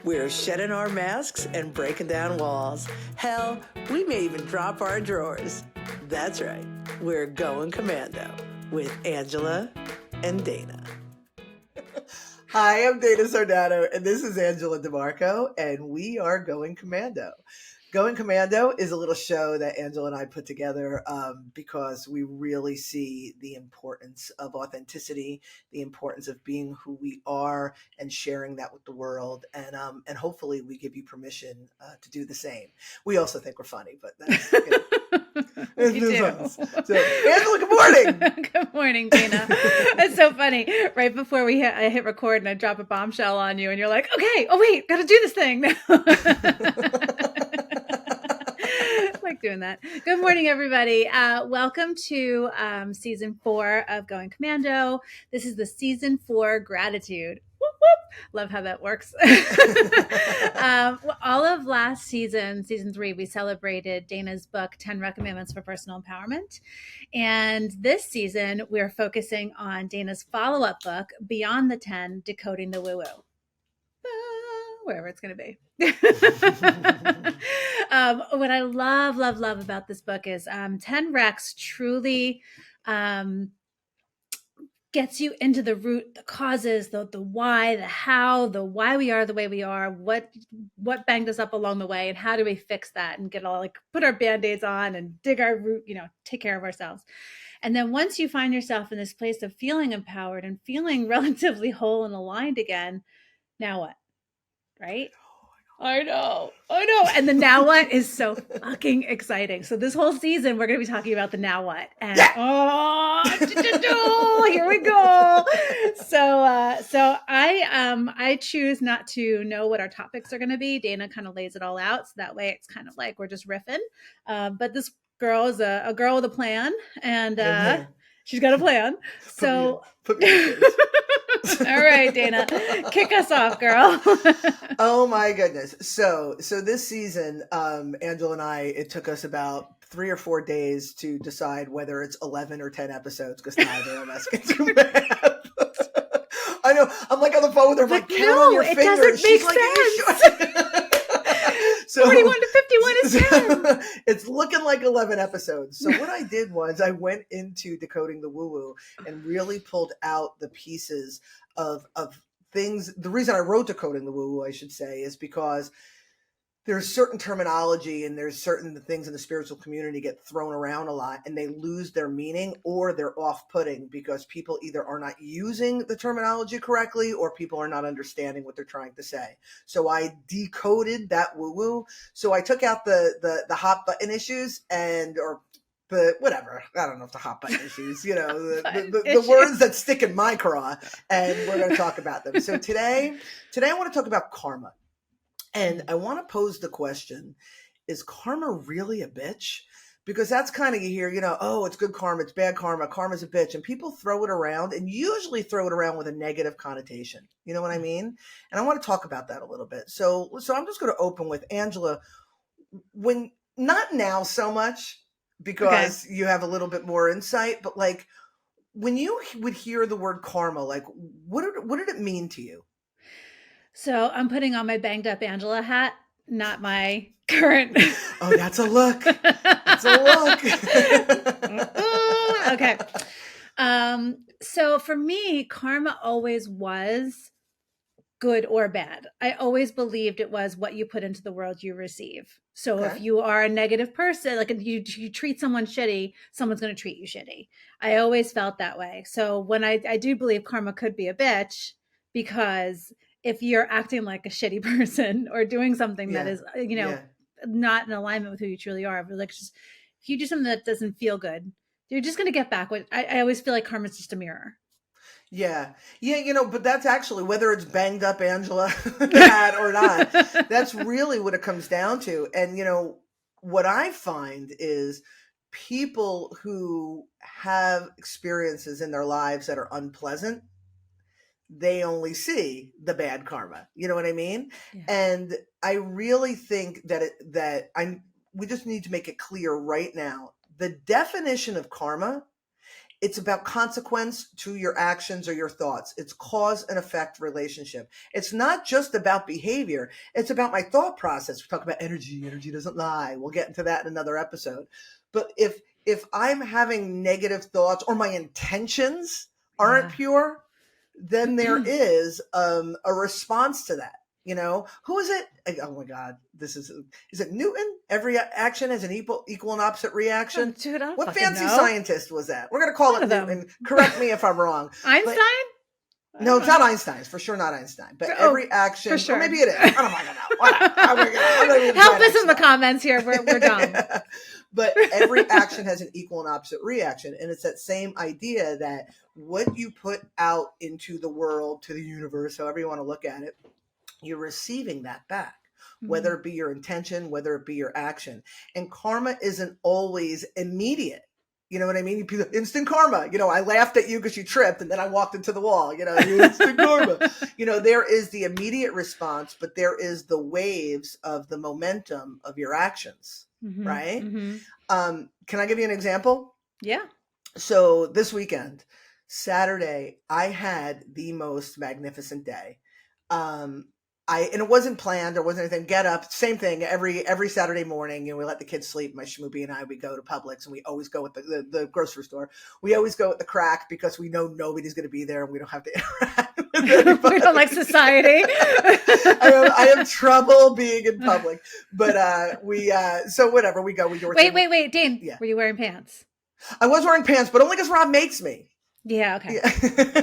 We're shedding our masks and breaking down walls. Hell, we may even drop our drawers. That's right. We're going commando with Angela and Dana. Hi, I'm Dana Sardano, and this is Angela DiMarco, and we are going commando. Going Commando is a little show that Angela and I put together because we really see the importance of authenticity, the importance of being who we are and sharing that with the world. And hopefully we give you permission to do the same. We also think we're funny, but that's, We do. So, Angela, good morning. Good morning, Dana. It's so funny. Right before I hit record and I drop a bombshell on you and you're like, okay, oh wait, got to do this thing now. Like doing that. Good morning, everybody. Welcome to season 4 of Going Commando. This is the season 4 gratitude. Whoop, whoop. Love how that works. All of last season 3, we celebrated Dana's book, 10 Recommendments for Personal Empowerment. And this season, we're focusing on Dana's follow-up book, Beyond the 10, Decoding the Woo Woo. Wherever it's going to be. What I love about this book is 10 Recs truly gets you into the root, the causes, the why, the how, the why we are the way we are, what banged us up along the way, and how do we fix that and get all like put our band-aids on and dig our root, take care of ourselves. And then once you find yourself in this place of feeling empowered and feeling relatively whole and aligned again, now what? Right? I know. And the now what is so fucking exciting. So this whole season, we're going to be talking about the now what. And here we go. So I choose not to know what our topics are going to be. Dana kind of lays it all out. So that way it's kind of like we're just riffing. But this girl is a girl with a plan, and she's got a plan. So put me in all right, Dana, kick us off, girl. Oh my goodness. So this season, Angela and I, it took us about 3 or 4 days to decide whether it's 11 or 10 episodes because neither of us can do math. I know. I'm like on the phone with her, I'm like, count on your fingers. Doesn't make sense. So 41 to 51 is 10. It's looking like 11 episodes. So what I did was I went into Decoding the Woo Woo and really pulled out the pieces of things. The reason I wrote Decoding the Woo Woo, I should say, is because there's certain terminology and there's certain things in the spiritual community get thrown around a lot and they lose their meaning or they're off-putting because people either are not using the terminology correctly or people are not understanding what they're trying to say. So I decoded that woo-woo. So I took out the hot button issues or the whatever. I don't know if the hot button issues, the words that stick in my craw, and we're going to talk about them. So today I want to talk about karma. And I want to pose the question, is karma really a bitch? Because that's kind of, you hear, it's good karma, it's bad karma, karma's a bitch. And people throw it around and usually throw it around with a negative connotation. You know what I mean? And I want to talk about that a little bit. So I'm just going to open with Angela. When, not now so much, because you have a little bit more insight, but like when you would hear the word karma, like what did it mean to you? So I'm putting on my banged up Angela hat, not my current. Oh, that's a look. That's a look. Okay. So for me, karma always was good or bad. I always believed it was what you put into the world you receive. So if you are a negative person, like you treat someone shitty, someone's going to treat you shitty. I always felt that way. So when I do believe karma could be a bitch, because if you're acting like a shitty person or doing something that is, not in alignment with who you truly are, but like just if you do something that doesn't feel good, you're just going to get back. I always feel like karma is just a mirror. Yeah. But that's actually, whether it's banged up Angela hat or not, that's really what it comes down to. And, what I find is people who have experiences in their lives that are unpleasant, they only see the bad karma. You know what I mean? Yeah. And I really think that we just need to make it clear right now. The definition of karma It's about consequence to your actions or your thoughts. It's cause and effect relationship. It's not just about behavior. It's about my thought process. We talk about energy. Energy doesn't lie. We'll get into that in another episode. But if I'm having negative thoughts or my intentions aren't pure, then there is a response to that. You know, who is it? Oh my God, is it Newton? Every action has an equal and opposite reaction. Oh, dude, What fancy scientist was that? We're going to call it Newton. Correct me if I'm wrong. Einstein? No, it's not Einstein. It's for sure not Einstein. But every action, for sure. Or maybe it is. I don't know. Help us in the comments here. We're dumb. But every action has an equal and opposite reaction. And it's that same idea that what you put out into the world, to the universe, however you want to look at it, you're receiving that back, whether it be your intention, whether it be your action. And karma isn't always immediate. You know what I mean? Instant karma. You know, I laughed at you because you tripped and then I walked into the wall. You know, instant karma. You know, there is the immediate response, but there is the waves of the momentum of your actions, right? Can I give you an example? Yeah. So this weekend, Saturday, I had the most magnificent day. And it wasn't planned. There wasn't anything. Get up, same thing. Every Saturday morning, you know, we let the kids sleep. My schmoopy and I, we go to Publix, and we always go with the grocery store. We always go with the crack because we know nobody's going to be there, and we don't have to interact with anybody. We don't like society. I have trouble being in public, but so whatever, we go. Wait, Dane. Yeah. Were you wearing pants? I was wearing pants, but only because Rob makes me. Yeah, okay. Yeah.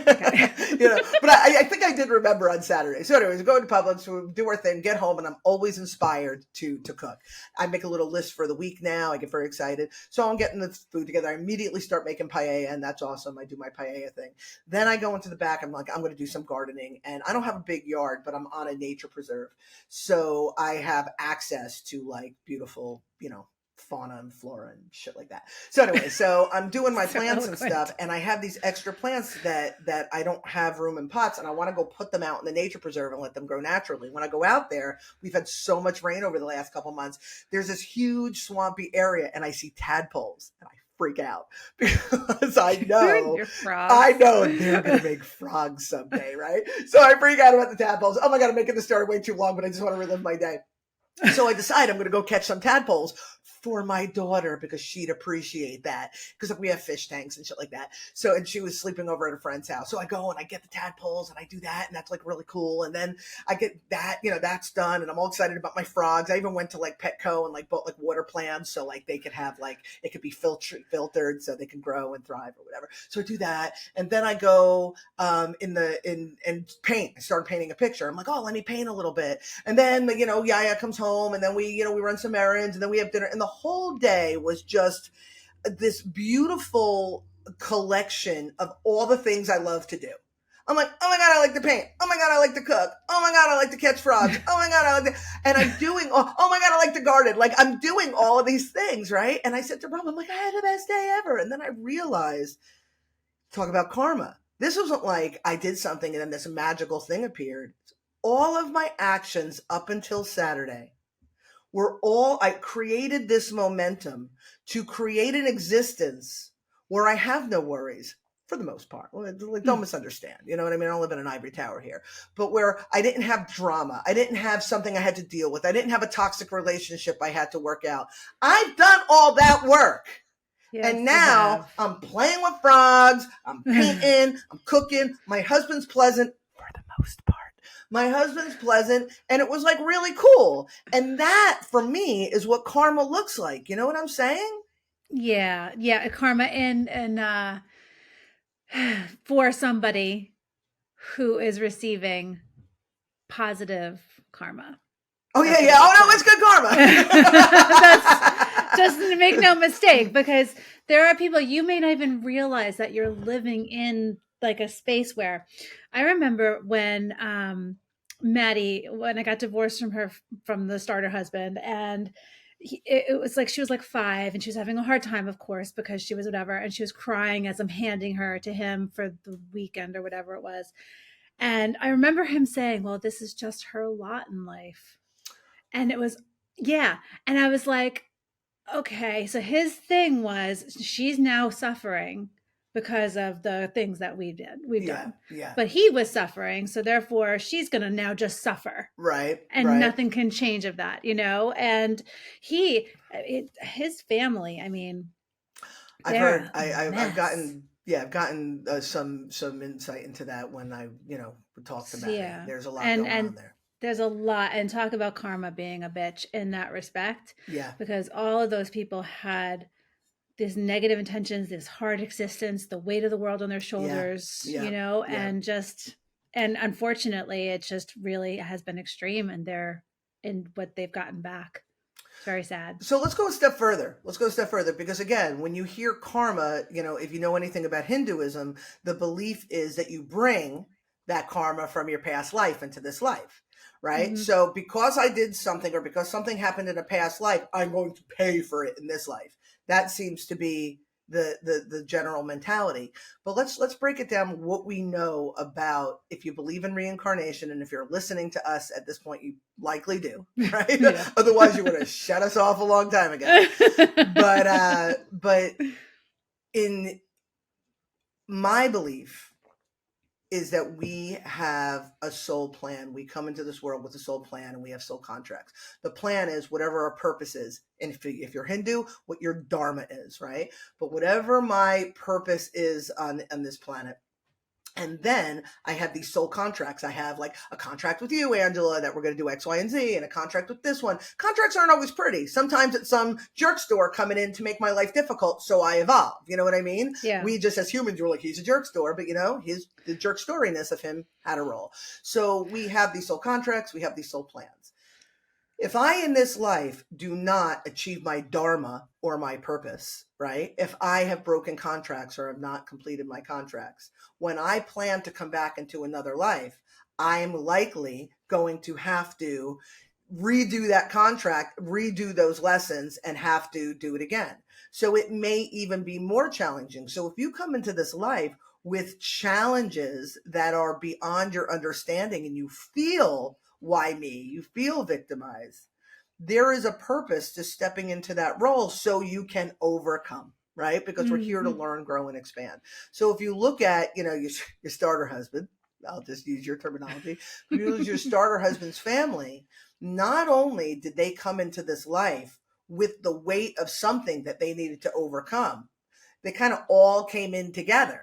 Okay. You know, but I think I did remember on Saturday. So anyways, go to Publix, we do our thing, get home, and I'm always inspired to cook. I make a little list for the week now. I get very excited. So I'm getting the food together. I immediately start making paella, and that's awesome. I do my paella thing. Then I go into the back. I'm like, I'm going to do some gardening. And I don't have a big yard, but I'm on a nature preserve. So I have access to like beautiful, you know, fauna and flora and shit like that. So anyway, so I'm doing my plants and stuff, and I have these extra plants that I don't have room in pots, and I want to go put them out in the nature preserve and let them grow naturally. When I go out there, we've had so much rain over the last couple months. There's this huge swampy area, and I see tadpoles, and I freak out because I know they're going to make frogs someday, right? So I freak out about the tadpoles. Oh my God, I'm making the story way too long, but I just want to relive my day. So I decide I'm going to go catch some tadpoles for my daughter because she'd appreciate that, because we have fish tanks and shit like that. So, and she was sleeping over at a friend's house. So I go and I get the tadpoles and I do that, and that's like really cool. And then I get that, you know, that's done, and I'm all excited about my frogs. I even went to like Petco and like bought like water plants so like they could have like, it could be filtered so they can grow and thrive or whatever. So I do that, and then I go and paint. I started painting a picture. I'm like, oh, let me paint a little bit, and then you know, Yaya comes home, and then we run some errands, and then we have dinner, and the whole day was just this beautiful collection of all the things I love to do. I'm like, oh my God, I like to paint. Oh my God, I like to cook. Oh my God, I like to catch frogs. Oh my God, I like to, and I'm doing, oh my God, I like to garden. Like I'm doing all of these things, right? And I said to Rob, I'm like, I had the best day ever. And then I realized, talk about karma. This wasn't like I did something and then this magical thing appeared. All of my actions up until Saturday I created this momentum to create an existence where I have no worries for the most part. Don't misunderstand. You know what I mean? I don't live in an ivory tower here, but where I didn't have drama. I didn't have something I had to deal with. I didn't have a toxic relationship I had to work out. I've done all that work. Yes, and now I'm playing with frogs. I'm painting. I'm cooking. My husband's pleasant for the most part. My husband's pleasant, and it was like really cool. And that for me is what karma looks like. You know what I'm saying? Yeah. Karma and for somebody who is receiving positive karma. Oh yeah. Oh no, it's good karma. That's just to make no mistake, because there are people, you may not even realize that you're living in like a space where I remember when Maddie, when I got divorced from the starter husband, and it was like she was like 5 and she was having a hard time, of course, because she was whatever, and she was crying as I'm handing her to him for the weekend or whatever it was. And I remember him saying, well, this is just her lot in life. And it was, yeah. And I was like, okay, so his thing was she's now suffering because of the things that we've done. Yeah. But he was suffering, so therefore she's going to now just suffer. Right. And nothing can change of that, and his family, I mean, I've heard, I've gotten some insight into that when I, talked to Maddie. Yeah. There's a lot going on there. There's a lot, and talk about karma being a bitch in that respect. Yeah. Because all of those people had these negative intentions, this hard existence, the weight of the world on their shoulders, and unfortunately it just really has been extreme in what they've gotten back. It's very sad. So let's go a step further. Because again, when you hear karma, if you know anything about Hinduism, the belief is that you bring that karma from your past life into this life, right? Mm-hmm. So because I did something, or because something happened in a past life, I'm going to pay for it in this life. That seems to be the general mentality. But let's break it down, what we know about, if you believe in reincarnation, and if you're listening to us at this point, you likely do, right? Yeah. Otherwise you would have shut us off a long time ago. But in my belief is that we have a soul plan. We come into this world with a soul plan, and we have soul contracts. The plan is whatever our purpose is. And if you're Hindu, what your dharma is, right? But whatever my purpose is on this planet. And then I have these soul contracts. I have like a contract with you, Angela, that we're going to do X, Y, and Z, and a contract with this one. Contracts aren't always pretty. Sometimes it's some Jerkstore coming in to make my life difficult, so I evolve. You know what I mean? Yeah. We just, as humans, we're like, he's a Jerkstore, but the Jerkstoriness of him had a role. So we have these soul contracts. We have these soul plans. If I in this life do not achieve my dharma or my purpose, right? If I have broken contracts or have not completed my contracts, when I plan to come back into another life, I'm likely going to have to redo that contract, redo those lessons, and have to do it again. So it may even be more challenging. So if you come into this life with challenges that are beyond your understanding, and you feel, why me? You feel victimized. There is a purpose to stepping into that role so you can overcome, right? Because we're here to learn, grow, and expand. So if you look at, your starter husband, I'll just use your terminology, use your starter husband's family, not only did they come into this life with the weight of something that they needed to overcome, they kind of all came in together.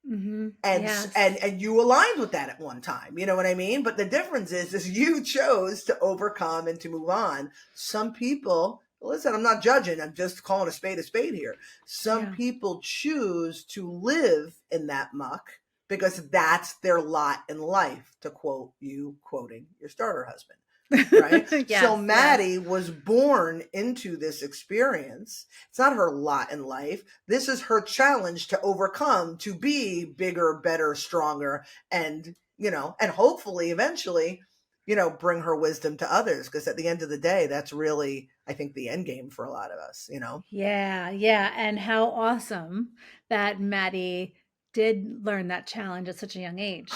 Mm-hmm. And you aligned with that at one time, you know what I mean? But the difference is you chose to overcome and to move on. Some people, listen, I'm not judging, I'm just calling a spade here. Some people choose to live in that muck because that's their lot in life, to quote you, quoting your starter husband. Right? So Maddie was born into this experience. It's not her lot in life. This is her challenge to overcome, to be bigger, better, stronger, and, and hopefully eventually, bring her wisdom to others. Because at the end of the day, that's really, I think, the end game for a lot of us, Yeah. And how awesome that Maddie did learn that challenge at such a young age.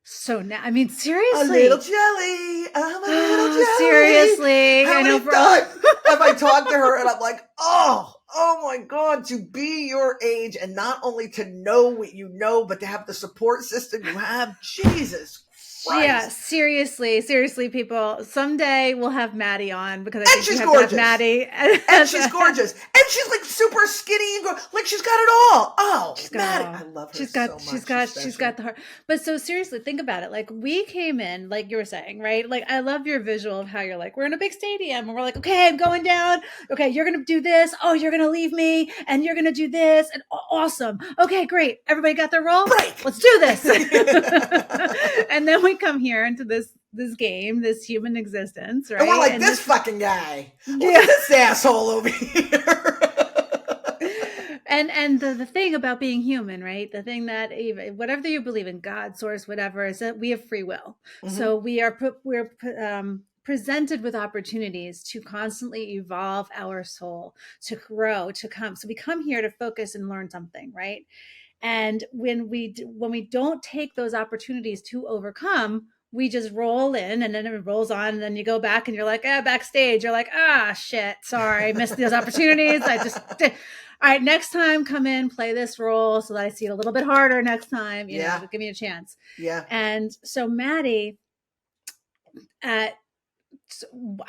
So now, I mean, seriously, a little jelly. I'm a little jelly. Seriously, how many times have I talked to her and I'm like, oh my God, to be your age and not only to know what you know, but to have the support system you have. Jesus Christ. Yeah, seriously, people. Someday we'll have Maddie on because I think she's have gorgeous. To have Maddie, and she's gorgeous, and she's like super skinny and like she's got it all. Oh, Maddie, I love her so much. She's got the heart. But so seriously, think about it. Like we came in, like you were saying, right? Like I love your visual of how you're like, we're in a big stadium, and we're like, okay, I'm going down. Okay, you're gonna do this. Oh, you're gonna leave me, and you're gonna do this, and awesome. Okay, great. Everybody got their role. Break. Let's do this. And then we come here into this game, this human existence, right? And we're like, this fucking guy. Look at this asshole over here. And the thing about being human, right? The thing that even whatever you believe in, God, source, whatever, is that we have free will. Mm-hmm. So we're presented with opportunities to constantly evolve our soul, to grow, to come. So we come here to focus and learn something, right? And when we don't take those opportunities to overcome, we just roll in, and then it rolls on, and then you go back and you're like, backstage, you're like, shit, sorry, I missed those opportunities. I just all right, next time come in, play this role so that I see it a little bit harder next time, you know, give me a chance. Yeah. And so Maddie, I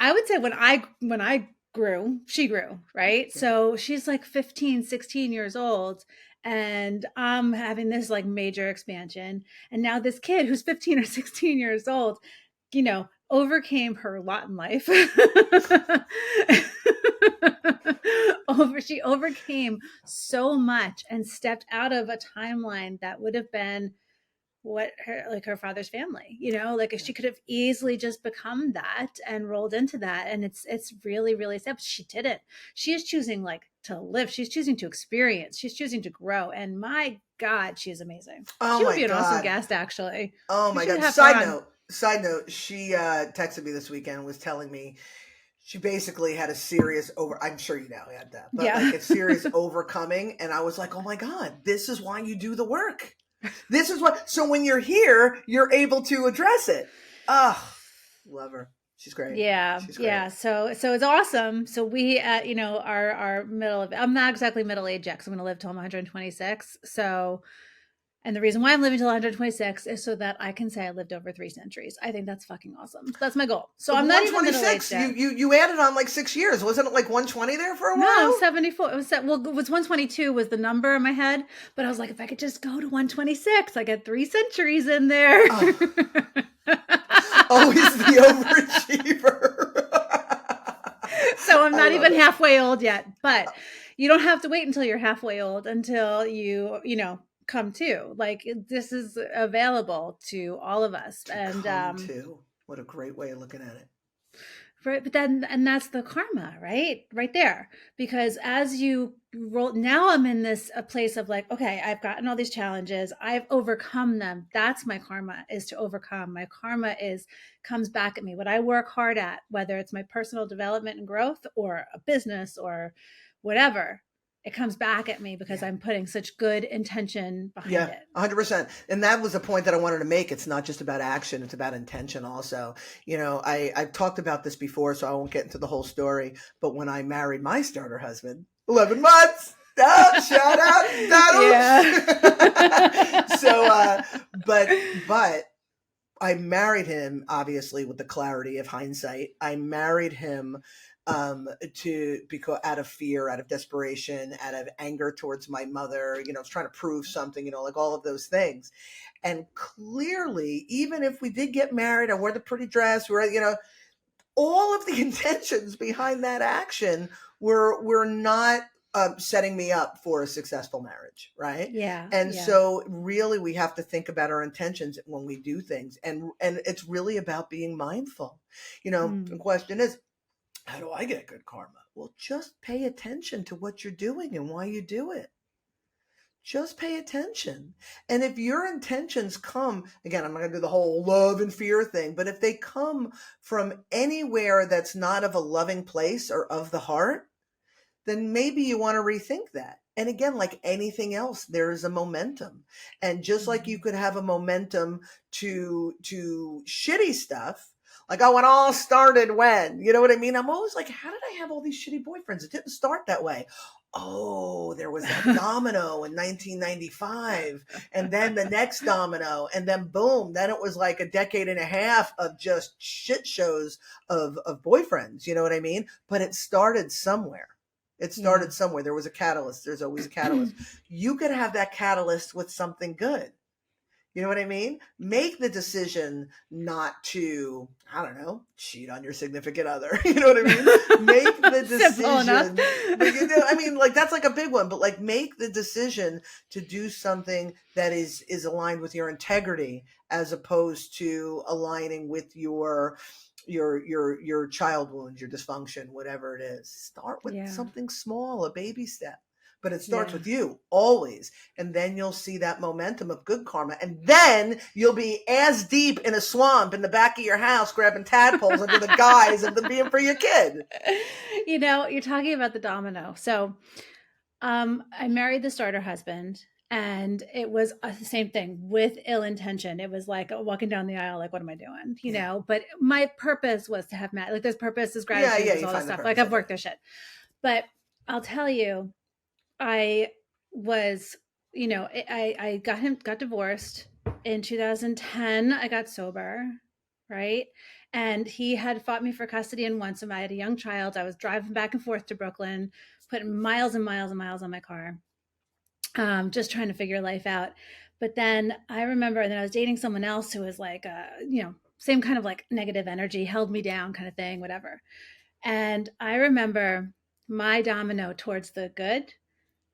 would say when I grew, she grew, right? Yeah. So she's like 15, 16 years old, and I'm having this like major expansion. And now this kid who's 15 or 16 years old, you know, overcame her lot in life. She overcame so much and stepped out of a timeline that would have been what her father's family, you know, like if she could have easily just become that and rolled into that. And it's really, really sad, but she didn't. She is choosing like to live. She's choosing to experience. She's choosing to grow. And my God, she is amazing. She would be an awesome guest, actually. Oh my God. Side note, she texted me this weekend and was telling me she basically had a serious I'm sure you now had that, but like a serious overcoming. And I was like, oh my God, this is why you do the work. This is what, so when you're here, you're able to address it. Love her. She's great. Yeah. She's great. Yeah. So it's awesome. So we, you know, our I'm not exactly middle-aged yet, because I'm going to live till I'm 126. So, and the reason why I'm living till 126 is so that I can say I lived over 3 centuries. I think that's fucking awesome. That's my goal. So I'm not even middle-aged yet. You added on like 6 years. Wasn't it like 120 there for a while? No, 74. It was 122 was the number in my head, but I was like, if I could just go to 126, I get 3 centuries in there. Always the overachiever. So I'm not even halfway old yet, but you don't have to wait until you're halfway old until you know, come to. Like, this is available to all of us. And come to. What a great way of looking at it. Right, but then, and that's the karma, right there. Because as you roll, now I'm in a place of like, okay, I've gotten all these challenges, I've overcome them. That's my karma, is to overcome. My karma comes back at me. What I work hard at, whether it's my personal development and growth or a business or whatever, it comes back at me because I'm putting such good intention behind it. 100%. And that was the point that I wanted to make. It's not just about action. It's about intention also. You know, I've talked about this before, so I won't get into the whole story. But when I married my starter husband, 11 months. Shout out. Yeah. So, but I married him, obviously, with the clarity of hindsight. I married him because out of fear, out of desperation, out of anger towards my mother, you know, trying to prove something, you know, like all of those things. And clearly, even if we did get married, I wore the pretty dress, you know, all of the intentions behind that action were not setting me up for a successful marriage, right? Yeah. And so really we have to think about our intentions when we do things. And it's really about being mindful. You know, the question is, how do I get good karma? Well, just pay attention to what you're doing and why you do it. Just pay attention. And if your intentions come, again, I'm not going to do the whole love and fear thing, but if they come from anywhere that's not of a loving place or of the heart, then maybe you want to rethink that. And again, like anything else, there is a momentum. And just like you could have a momentum to shitty stuff, like, oh, it all started when, you know what I mean? I'm always like, how did I have all these shitty boyfriends? It didn't start that way. Oh, there was that domino in 1995, and then the next domino, and then boom, then it was like a decade and a half of just shit shows of boyfriends, you know what I mean? But it started somewhere. It started somewhere. There was a catalyst. There's always a catalyst. You could have that catalyst with something good. You know what I mean? Make the decision not to, I don't know, cheat on your significant other. You know what I mean? Make the decision. I mean, like, that's like a big one, but like, make the decision to do something that is aligned with your integrity, as opposed to aligning with your child wounds, your dysfunction, whatever it is. Start with something small, a baby step. But it starts with you always. And then you'll see that momentum of good karma. And then you'll be as deep in a swamp in the back of your house, grabbing tadpoles under the guise of them being for your kid. You know, you're talking about the domino. So I married the starter husband. And it was the same thing with ill intention. It was like walking down the aisle, like, what am I doing? You know, but my purpose was to have Matt, like there's purpose, there's gratitude, Yeah, there's you all this find the stuff. Like purpose I've of it. worked this shit. But I'll tell you, I was, you know, I got divorced in 2010. I got sober, right? And he had fought me for custody. And once I had a young child, I was driving back and forth to Brooklyn, putting miles and miles and miles on my car, just trying to figure life out. But then I remember that I was dating someone else who was like, you know, same kind of like negative energy, held me down kind of thing, whatever. And I remember my domino towards the good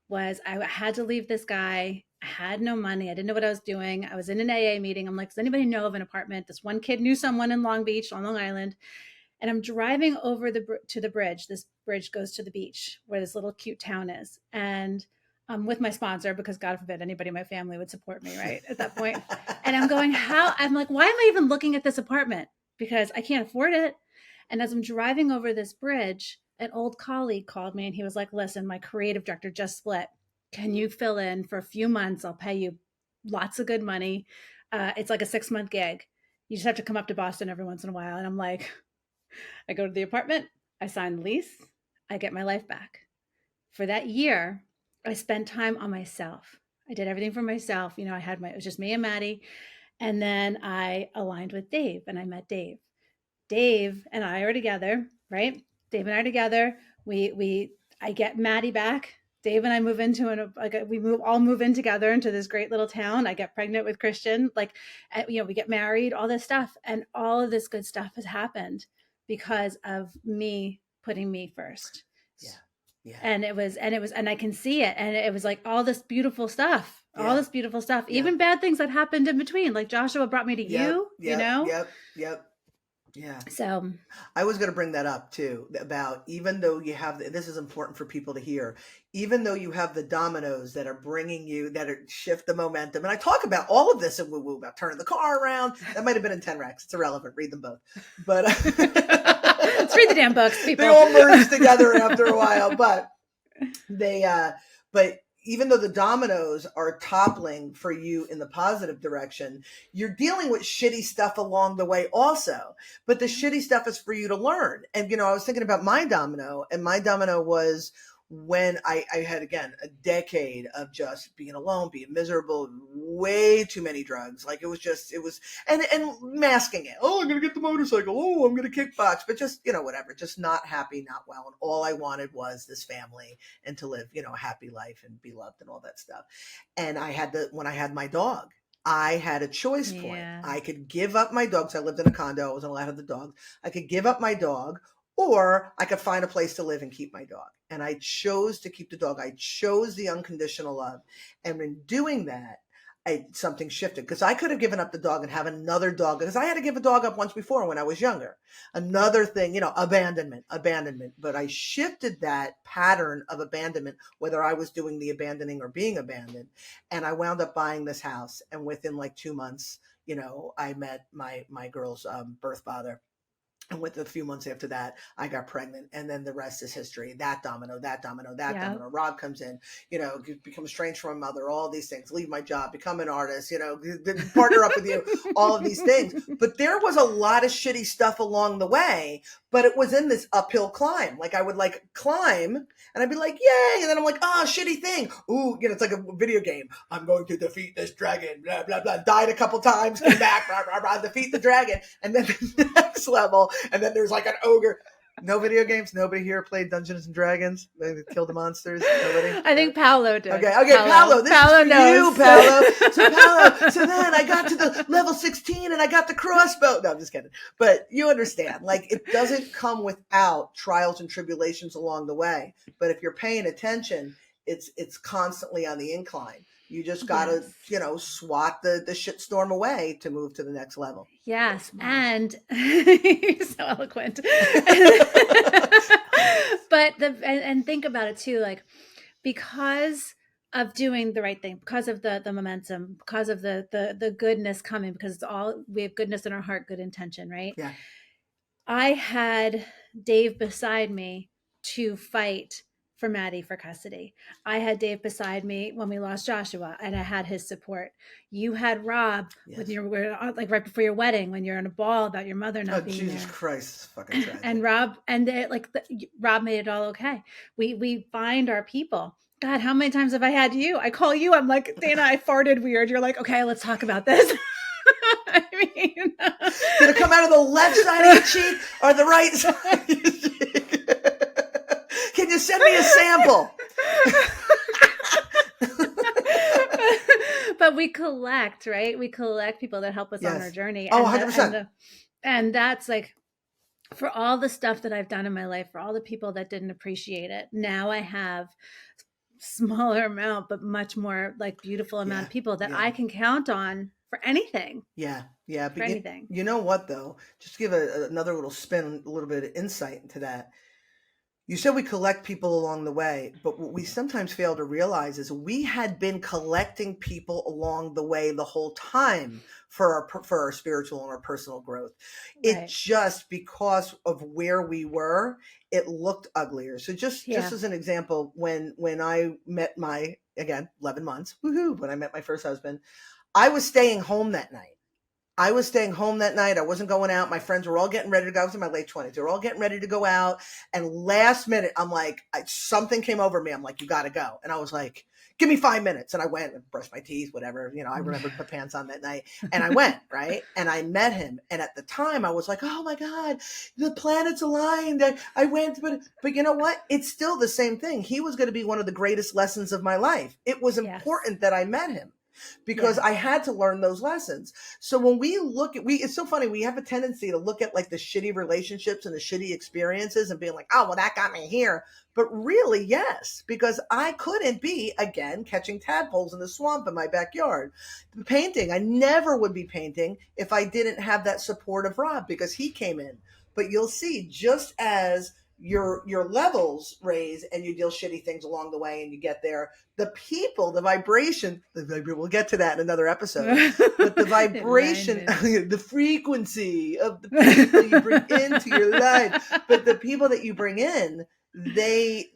was I had to leave this guy. I had no money. I didn't know what I was doing. I was in an AA meeting. I'm like, does anybody know of an apartment? This one kid knew someone in Long Beach on Long Island. And I'm driving over to the bridge. This bridge goes to the beach where this little cute town is. And I'm with my sponsor because God forbid anybody in my family would support me, right? At that point. And I'm going, I'm like, why am I even looking at this apartment? Because I can't afford it. And as I'm driving over this bridge, an old colleague called me and he was like, listen, my creative director just split. Can you fill in for a few months? I'll pay you lots of good money. It's like a 6-month gig. You just have to come up to Boston every once in a while. And I'm like, I go to the apartment, I sign the lease, I get my life back. For that year, I spent time on myself. I did everything for myself. You know, it was just me and Maddie. And then I aligned with Dave and I met Dave. Dave and I are together, right? Dave and I are together. I get Maddie back. Dave and I move all move in together into this great little town. I get pregnant with Christian, like, you know, we get married, all this stuff, and all of this good stuff has happened because of me putting me first. Yeah. Yeah. And I can see it. And it was like all this beautiful stuff, Yeah. even bad things that happened in between. Like Joshua brought me to you know? Yep. Yeah. So I was going to bring that up too, about even though you have, this is important for people to hear, even though you have the dominoes that are bringing you, shift the momentum. And I talk about all of this in Woo Woo, about turning the car around. That might have been in 10 Recs. It's irrelevant. Read them both. But let's read the damn books, people. They all merge together after a while, but even though the dominoes are toppling for you in the positive direction, you're dealing with shitty stuff along the way also. But the shitty stuff is for you to learn. And, you know, I was thinking about my domino, and my domino was when I had, again, a decade of just being alone, being miserable, way too many drugs. Like and masking it. Oh, I'm going to get the motorcycle. Oh, I'm going to kickbox, but just, you know, whatever, just not happy, not well. And all I wanted was this family and to live, you know, a happy life and be loved and all that stuff. And when I had my dog, I had a choice point. Yeah. I could give up my dogs. I lived in a condo. I wasn't allowed to have the dog. I could give up my dog, or I could find a place to live and keep my dog. And I chose to keep the dog. I chose the unconditional love. And in doing that, something shifted, because I could have given up the dog and have another dog, because I had to give a dog up once before when I was younger. Another thing, you know, abandonment. But I shifted that pattern of abandonment, whether I was doing the abandoning or being abandoned. And I wound up buying this house. And within like 2 months, you know, I met my girl's birth father. And with a few months after that, I got pregnant, and then the rest is history. That domino. Rob comes in, you know, become estranged from my mother, all these things, leave my job, become an artist, you know, partner up with you, all of these things. But there was a lot of shitty stuff along the way, but it was in this uphill climb. Like I would like climb and I'd be like, yay. And then I'm like, oh, shitty thing. Ooh, you know, it's like a video game. I'm going to defeat this dragon, blah, blah, blah. Died a couple times, came back, blah, blah, blah, defeat the dragon. And then the next level, and then there's like an ogre. No video games. Nobody here played Dungeons and Dragons. They killed the monsters. Nobody. I think Paolo did. Okay, Paolo. This Paolo is for knows. You, Paolo. So then I got to the level 16 and I got the crossbow. No, I'm just kidding. But you understand, like it doesn't come without trials and tribulations along the way. But if you're paying attention, it's constantly on the incline. You just got to, you know, swat the shitstorm away to move to the next level. Yes. And you're so eloquent. But and think about it too, like because of doing the right thing, because of the momentum, because of the goodness coming, because we have goodness in our heart, good intention, right? Yeah. I had Dave beside me to fight for Maddie for custody. I had Dave beside me when we lost Joshua, and I had his support. You had Rob when you were like right before your wedding, when you're in a ball about your mother not being Jesus there. Christ, it's fucking tragic. And Rob, and Rob made it all okay. We find our people. God, how many times have I had you? I call you. I'm like, Dana, I farted weird. You're like, okay, let's talk about this. I mean, did it come out of the left side of your cheek or the right side of your cheek? Can you send me a sample? But we collect, right? We collect people that help us on our journey. Oh, 100%. And that's like, for all the stuff that I've done in my life, for all the people that didn't appreciate it, now I have smaller amount, but much more like beautiful amount of people that I can count on for anything. Yeah. For anything. You know what, though? Just to give another little spin, a little bit of insight into that. You said we collect people along the way, but what we sometimes fail to realize is we had been collecting people along the way the whole time for our spiritual and our personal growth. Right. It just, because of where we were, it looked uglier. So just as an example, when I met my, again, 11 months, woohoo, when I met my first husband, I was staying home that night. I wasn't going out. My friends were all getting ready to go. I was in my late 20s. They were all getting ready to go out. And last minute, I'm like, something came over me. I'm like, you got to go. And I was like, give me 5 minutes. And I went and brushed my teeth, whatever. You know, I remember to put pants on that night. And I went, right? And I met him. And at the time, I was like, oh my God, the planets aligned. I went, but you know what? It's still the same thing. He was going to be one of the greatest lessons of my life. It was important that I met him, because I had to learn those lessons. So when we look at, it's so funny. We have a tendency to look at like the shitty relationships and the shitty experiences and being like, oh, well, that got me here. But really, yes, because I couldn't be, again, catching tadpoles in the swamp in my backyard. Painting, I never would be painting if I didn't have that support of Rob, because he came in. But you'll see, just as your levels raise and you deal shitty things along the way and you get there, the people, the vibration, we'll get to that in another episode, but the vibration, the frequency of the people you bring into your life, but the people that you bring in, they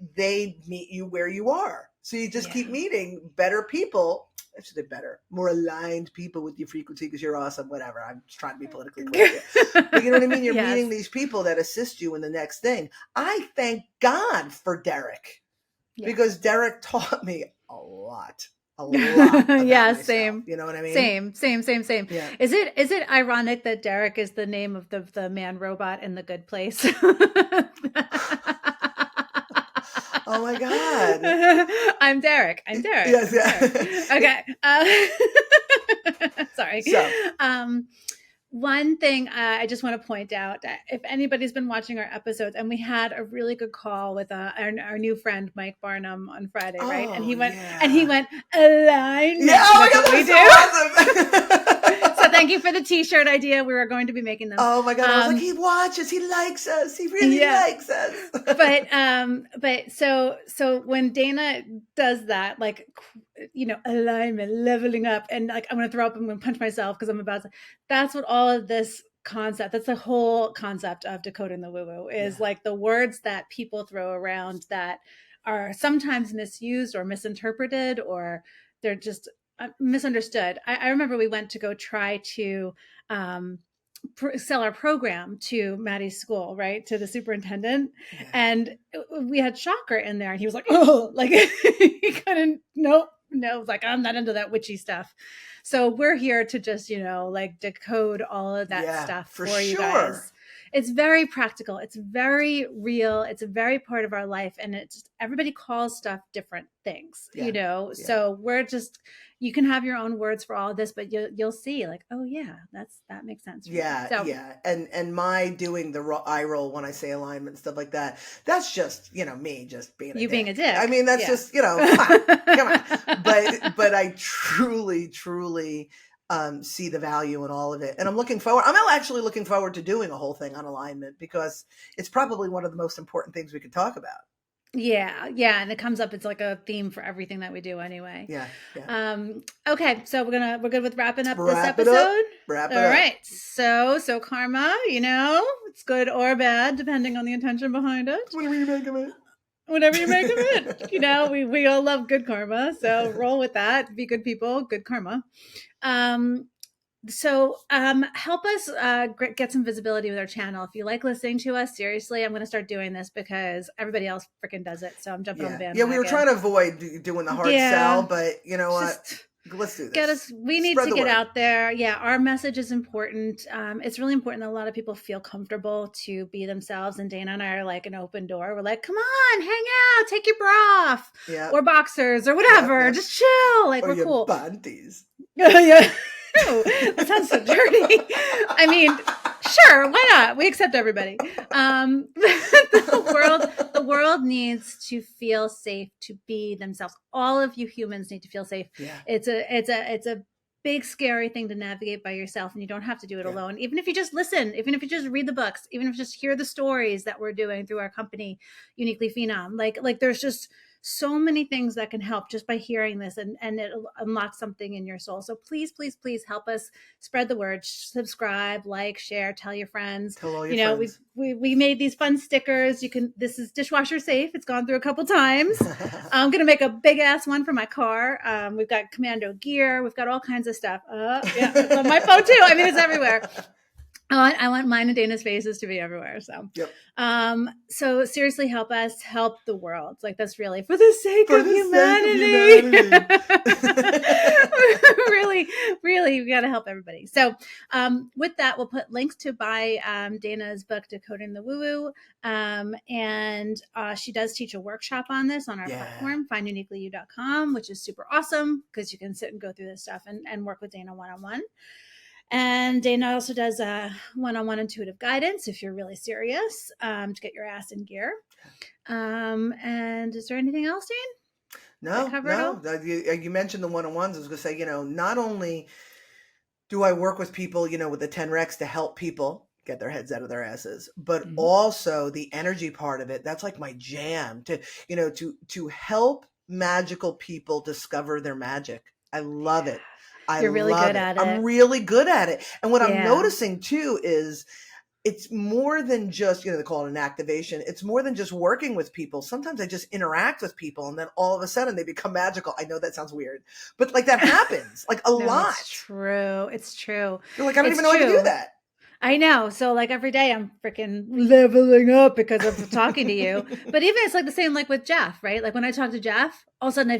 meet you where you are. So you just keep meeting better people. I should say better, more aligned people with your frequency, because you're awesome, whatever. I'm just trying to be politically correct here. But you know what I mean? You're meeting these people that assist you in the next thing. I thank God for Derek, because Derek taught me a lot. About myself. Same. You know what I mean? Same. Yeah. Is it ironic that Derek is the name of the man robot in The Good Place? Oh my God. I'm Derek. Yes, Okay. Sorry. So, one thing I just want to point out, if anybody's been watching our episodes, and we had a really good call with our new friend Mike Barnum on Friday, right? And he went alignment. Yeah, oh my God, that's so awesome. So thank you for the T-shirt idea. We were going to be making them. Oh my God! I was like, he watches, he likes us, he really likes us. But so when Dana does that, like, you know, alignment, leveling up, and like I'm gonna throw up, I'm gonna punch myself because I'm about to. That's what all of this concept. That's the whole concept of Decoding the Woo Woo is like the words that people throw around that are sometimes misused or misinterpreted, or they're just misunderstood. I remember we went to go try to sell our program to Maddie's school, right, to the superintendent, and we had Shocker in there, and he was like, oh, like he couldn't, no, like, I'm not into that witchy stuff. So we're here to just, you know, like decode all of that stuff for you guys. It's very practical. It's very real. It's a very part of our life. And it's just, everybody calls stuff different things, you know? Yeah. So we're just, you can have your own words for all of this, but you'll see like, oh yeah, that makes sense. And my doing the eye roll when I say alignment and stuff like that, that's just, you know, me just being a dick. Being a dick. I mean, that's just, you know, come on. But I truly see the value in all of it. And I'm actually looking forward to doing a whole thing on alignment, because it's probably one of the most important things we could talk about. Yeah. And it comes up, it's like a theme for everything that we do anyway. Yeah. Okay, so we're good with wrapping up this episode. Wrap it up. All right. So karma, you know, it's good or bad depending on the intention behind it. What do we make of it? whatever you make of it. You know, we all love good karma, so roll with that. Be good people, good karma. Help us get some visibility with our channel. If you like listening to us, seriously, I'm going to start doing this because everybody else freaking does it. So I'm jumping on the bandwagon. Yeah, we were trying to avoid doing the hard sell, but you know what? Let's do this. We need to get out there. Yeah, our message is important. It's really important that a lot of people feel comfortable to be themselves. And Dana and I are like an open door. We're like, come on, hang out, take your bra off, or boxers or whatever. Just chill. Like, we're cool. Panties. Yeah. Ew, that sounds so dirty. I mean, sure, why not? We accept everybody. The world needs to feel safe to be themselves. All of you humans need to feel safe. Yeah. It's a big scary thing to navigate by yourself, and you don't have to do it alone. Even if you just listen, even if you just read the books, even if you just hear the stories that we're doing through our company, Uniquely Phenom. Like there's just so many things that can help just by hearing this, and it'll unlock something in your soul. So please, please, please help us spread the word. Subscribe, like, share, tell your friends. Tell all your friends. We made these fun stickers. This is dishwasher safe. It's gone through a couple times. I'm going to make a big ass one for my car. We've got Commando gear. We've got all kinds of stuff. Yeah, it's on my phone too. I mean, it's everywhere. I want mine and Dana's faces to be everywhere. So, so seriously, help us help the world. Like, that's really for the sake of humanity. really, we got to help everybody. So, with that, we'll put links to buy Dana's book, Decoding the Woo Woo. And she does teach a workshop on this on our platform, finduniquelyu.com, which is super awesome because you can sit and go through this stuff and work with Dana one-on-one. And Dana also does a one-on-one intuitive guidance if you're really serious to get your ass in gear. And is there anything else, Dane? No. You mentioned the one-on-ones. I was going to say, not only do I work with people, with the 10 Rex to help people get their heads out of their asses, but also the energy part of it. That's like my jam to help magical people discover their magic. I love it. You're really good at it. I'm really good at it. And what I'm noticing too is it's more than just, they call it an activation. It's more than just working with people. Sometimes I just interact with people and then all of a sudden they become magical. I know that sounds weird, but like that happens like a lot. It's true. It's true. You're like, I don't even know how to do that. I know. So like every day I'm freaking leveling up because of talking to you. But even it's like the same like with Jeff, right? Like when I talk to Jeff, all of a sudden I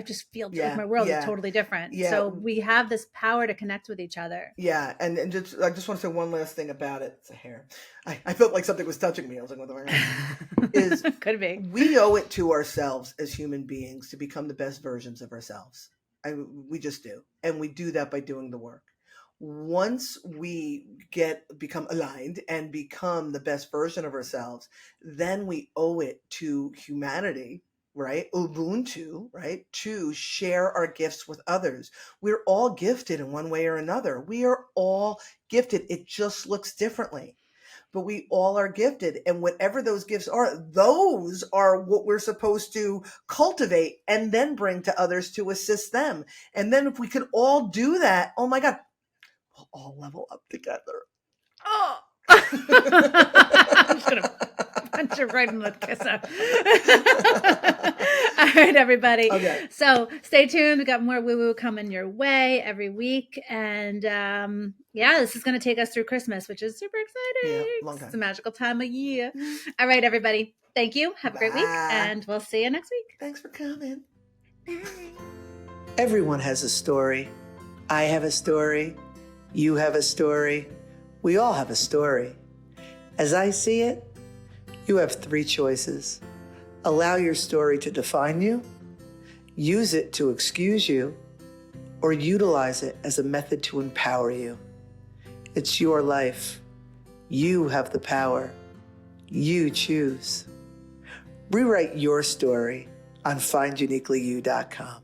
just feel like my world is totally different. Yeah. So we have this power to connect with each other. Yeah. And I just want to say one last thing about it. It's a hair. I felt like something was touching me. I was like, what the fuck? Is could be. We owe it to ourselves as human beings to become the best versions of ourselves. We just do. And we do that by doing the work. Once we become aligned and become the best version of ourselves, then we owe it to humanity, right? Ubuntu, right? To share our gifts with others. We're all gifted in one way or another. We are all gifted. It just looks differently, but we all are gifted. And whatever those gifts are, those are what we're supposed to cultivate and then bring to others to assist them. And then if we could all do that, oh my God, all level up together. Oh, I'm just gonna punch you right in the kisser. All right, everybody. Okay. So stay tuned. We got more woo woo coming your way every week, and this is gonna take us through Christmas, which is super exciting. Yeah, long time. It's a magical time of year. All right, everybody. Thank you. Have a great week, and we'll see you next week. Thanks for coming. Bye. Everyone has a story. I have a story. You have a story. We all have a story. As I see it, you have 3 choices. Allow your story to define you, use it to excuse you, or utilize it as a method to empower you. It's your life. You have the power. You choose. Rewrite your story on finduniquelyu.com.